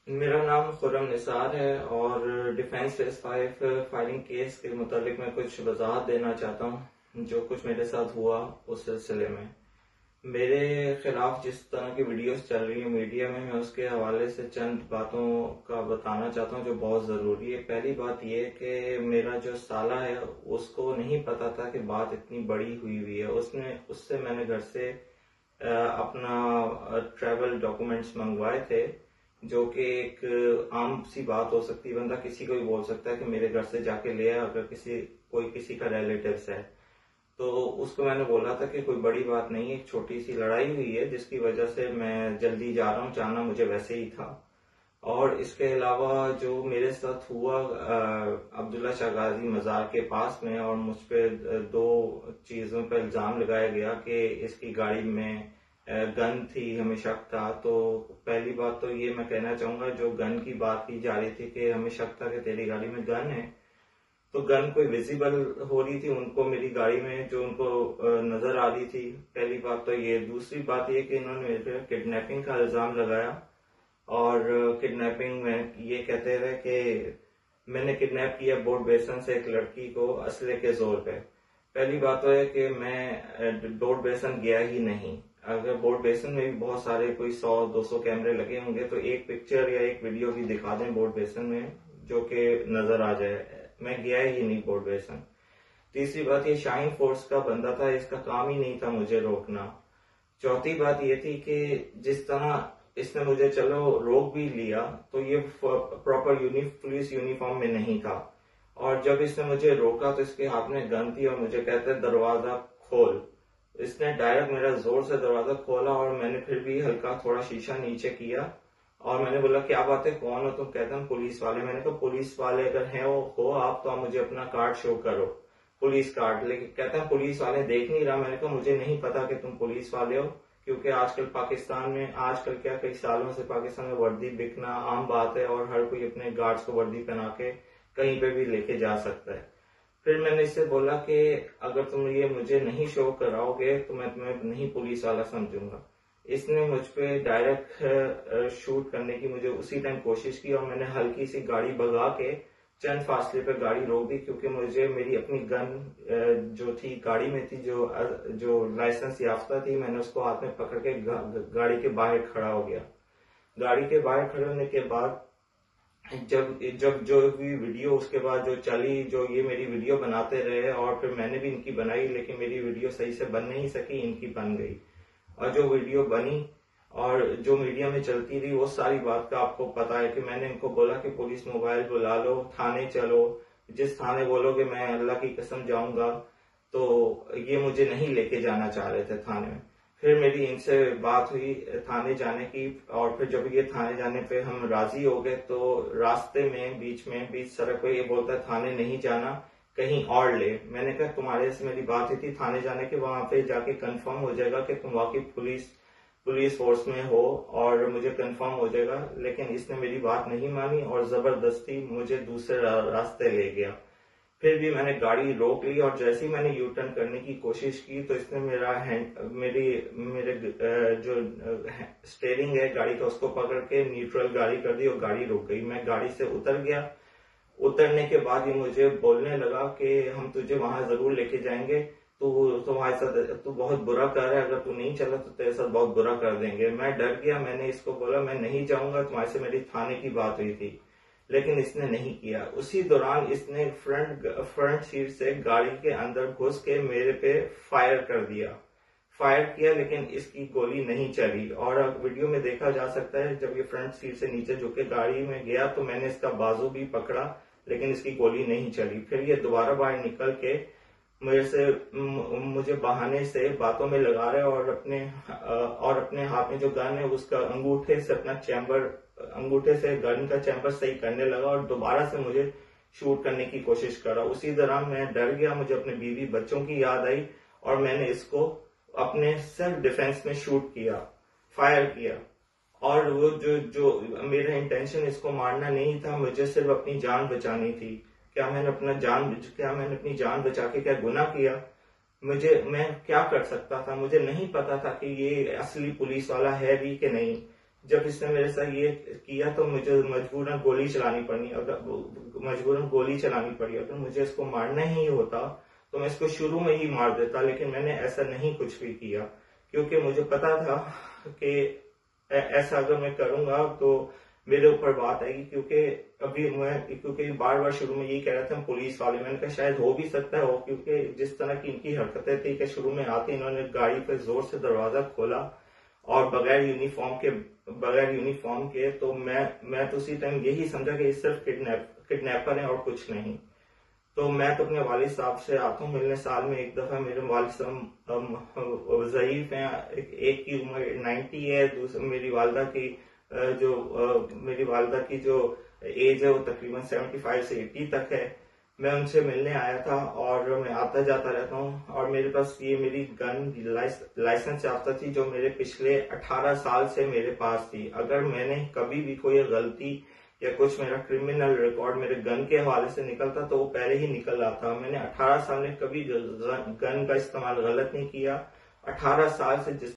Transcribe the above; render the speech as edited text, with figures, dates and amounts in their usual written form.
मेरा नाम खुर्रम निसार है और डिफेंस फेस 5 फायरिंग केस के मुताबिक मैं कुछ वजाहत देना चाहता हूँ जो कुछ मेरे साथ हुआ उस सिलसिले में। मेरे खिलाफ जिस तरह की वीडियोस चल रही है मीडिया में, मैं उसके हवाले से चंद बातों का बताना चाहता हूँ जो बहुत जरूरी है। पहली बात यह कि मेरा जो साला है उसको नहीं पता था कि बात इतनी बड़ी हुई है। उससे मैंने घर से अपना ट्रैवल डॉक्यूमेंट्स मंगवाए थे, जो कि एक आम सी बात हो सकती है। बंदा किसी को भी बोल सकता है कि मेरे घर से जाके ले आ, अगर कोई किसी का रिलेटिव्स है। तो उसको मैंने बोला था कि कोई बड़ी बात नहीं है, एक छोटी सी लड़ाई हुई है जिसकी वजह से मैं जल्दी जा रहा हूँ, जाना मुझे वैसे ही था। और इसके अलावा जो मेरे साथ हुआ अब्दुल्ला शाह गाजी मजार के पास में, और मुझ पे दो चीजों पर इल्जाम लगाया गया कि इसकी गाड़ी में गन थी, हमें शक था। तो पहली बात तो ये मैं कहना चाहूंगा, जो गन की बात की जा रही थी कि हमें शक था कि तेरी गाड़ी में गन है, तो गन कोई विजिबल हो रही थी उनको मेरी गाड़ी में, जो उनको नजर आ रही थी। पहली बात तो ये। दूसरी बात ये कि इन्होंने मेरे पे किडनैपिंग का इल्जाम लगाया और किडनैपिंग में ये कहते रहे कि मैंने किडनैप किया बोर्ड बेसन से एक लड़की को असले के जोर पे। पहली बात तो है कि मैं बोर्ड बेसन गया ही नहीं। अगर बोर्ड बेसन में भी बहुत सारे कोई 100-200 कैमरे लगे होंगे तो एक पिक्चर या एक वीडियो भी दिखा दें बोर्ड बेसन में जो कि नजर आ जाए। मैं गया ही नहीं बोर्ड बेसन। तीसरी बात, ये शाइन फोर्स का बंदा था, इसका काम ही नहीं था मुझे रोकना। चौथी बात ये थी कि जिस तरह इसने मुझे चलो रोक भी लिया तो ये प्रॉपर पुलिस यूनिफॉर्म में नहीं था, और जब इसने मुझे रोका तो इसके हाथ में गन थी और मुझे कहते दरवाजा खोल। इसने डायरेक्ट मेरा जोर से दरवाजा खोला और मैंने फिर भी हल्का थोड़ा शीशा नीचे किया और मैंने बोला क्या बात है, कौन हो तुम? कहते हैं पुलिस वाले। मैंने कहा पुलिस वाले अगर हैं हो आप तो आप मुझे अपना कार्ड शो करो, पुलिस कार्ड। लेकिन कहते हैं पुलिस वाले देख नहीं रहा। मैंने कहा मुझे नहीं पता कि तुम पुलिस वाले हो, क्योंकि आजकल पाकिस्तान में, आजकल क्या कई सालों से पाकिस्तान में वर्दी बिकना आम बात है और हर कोई अपने गार्ड्स को वर्दी पहना के कहीं पे भी लेके जा सकता है। फिर मैंने इससे बोला कि अगर तुम ये मुझे नहीं शो कराओगे तो मैं तुम्हें नहीं पुलिस वाला समझूंगा। इसने मुझ पे डायरेक्ट शूट करने की मुझे उसी टाइम कोशिश की और मैंने हल्की सी गाड़ी भगा के चंद फासले पे गाड़ी रोक दी, क्योंकि मुझे मेरी अपनी गन जो थी गाड़ी में थी, जो लाइसेंस याफ्ता थी, मैंने उसको हाथ में पकड़ के गाड़ी के बाहर खड़ा हो गया। गाड़ी के बाहर खड़े होने के बाद जब जब जो भी वीडियो उसके बाद जो चली, जो ये मेरी वीडियो बनाते रहे और फिर मैंने भी इनकी बनाई, लेकिन मेरी वीडियो सही से बन नहीं सकी, इनकी बन गई। और जो वीडियो बनी और जो मीडिया में चलती रही वो सारी बात का आपको पता है कि मैंने इनको बोला कि पुलिस मोबाइल बुला लो, थाने चलो, जिस थाने बोलोगे मैं अल्लाह की कसम जाऊंगा। तो ये मुझे नहीं लेके जाना चाह रहे थे थाने में। फिर मेरी इनसे बात हुई थाने जाने की, और फिर जब ये थाने जाने पे हम राजी हो गए तो रास्ते में बीच सड़क पे ये बोलता है थाने नहीं जाना, कहीं और ले। मैंने कहा तुम्हारे से मेरी बात हुई थी थाने जाने की, वहां पे जाके कंफर्म हो जाएगा कि तुम वाकई पुलिस फोर्स में हो और मुझे कंफर्म हो जाएगा। लेकिन इसने मेरी बात नहीं मानी और जबरदस्ती मुझे दूसरे रास्ते ले गया। फिर भी मैंने गाड़ी रोक ली और जैसे ही मैंने यू टर्न करने की कोशिश की तो इसने मेरे जो स्टेयरिंग है गाड़ी का उसको पकड़ के न्यूट्रल गाड़ी कर दी और गाड़ी रुक गई। मैं गाड़ी से उतर गया। उतरने के बाद ये मुझे बोलने लगा कि हम तुझे वहां जरूर लेके जाएंगे, तू तुम्हारे साथ तू बहुत बुरा कर रहा है, अगर तू नहीं चला तो तेरे साथ बहुत बुरा कर देंगे। मैं डर गया। मैंने इसको बोला मैं नहीं जाऊंगा, तुम्हारे से मेरी थाने की बात हुई थी, लेकिन इसने नहीं किया। उसी दौरान इसने फ्रंट सीट से गाड़ी के अंदर घुस के मेरे पे फायर किया, लेकिन इसकी गोली नहीं चली। और अब वीडियो में देखा जा सकता है जब ये फ्रंट सीट से नीचे झुके गाड़ी में गया तो मैंने इसका बाजू भी पकड़ा, लेकिन इसकी गोली नहीं चली। फिर ये दोबारा बाहर निकल के मुझे बहाने से बातों में लगा रहे और अपने हाथ में जो गन है उसका अंगूठे से गन का चैम्बर सही करने लगा और दोबारा से मुझे शूट करने की कोशिश करा। उसी दौरान मैं डर गया, मुझे अपने बीवी बच्चों की याद आई और मैंने इसको अपने सेल्फ डिफेंस में फायर किया। और वो जो मेरा इंटेंशन इसको मारना नहीं था, मुझे सिर्फ अपनी जान बचानी थी। क्या मैंने अपनी जान बचा के क्या गुनाह किया? मैं क्या कर सकता था? मुझे नहीं पता था कि ये असली पुलिस वाला है भी कि नहीं। जब इसने मेरे साथ ये किया तो मुझे मजबूरन गोली चलानी पड़ी। अगर मुझे इसको मारना ही होता तो मैं इसको शुरू में ही मार देता, लेकिन मैंने ऐसा नहीं कुछ भी किया, क्योंकि मुझे पता था कि ऐसा अगर मैं करूंगा तो मेरे ऊपर बात आएगी। क्योंकि बार बार शुरू में यही कह रहे थे पुलिस वाले, मैंने कहा शायद हो भी सकता है क्योंकि जिस तरह की इनकी हरकतें थी कि शुरू में आते इन्होंने गाड़ी पे जोर से दरवाजा खोला और बगैर यूनिफॉर्म के तो मैं तो उसी टाइम यही समझा कि ये सिर्फ किडनैपर है और कुछ नहीं। तो मैं तो अपने वालिद साहब से आता हूँ मिलने साल में एक दफा। मेरे वालिद साहब ज़ईफ हैं, एक की उम्र 90 है, दूसरी मेरी वालदा की जो एज है वो तकरीबन 75 से 80 तक है। मैं उनसे मिलने आया था और मैं आता जाता रहता हूँ, और मेरे पास ये मेरी गन लाइसेंस याफ्ता थी जो मेरे पिछले 18 साल से मेरे पास थी। अगर मैंने कभी भी कोई गलती या कुछ मेरा क्रिमिनल रिकॉर्ड मेरे गन के हवाले से निकलता तो वो पहले ही निकल आता। मैंने 18 साल में कभी गन का इस्तेमाल गलत नहीं किया। 18 साल से जिस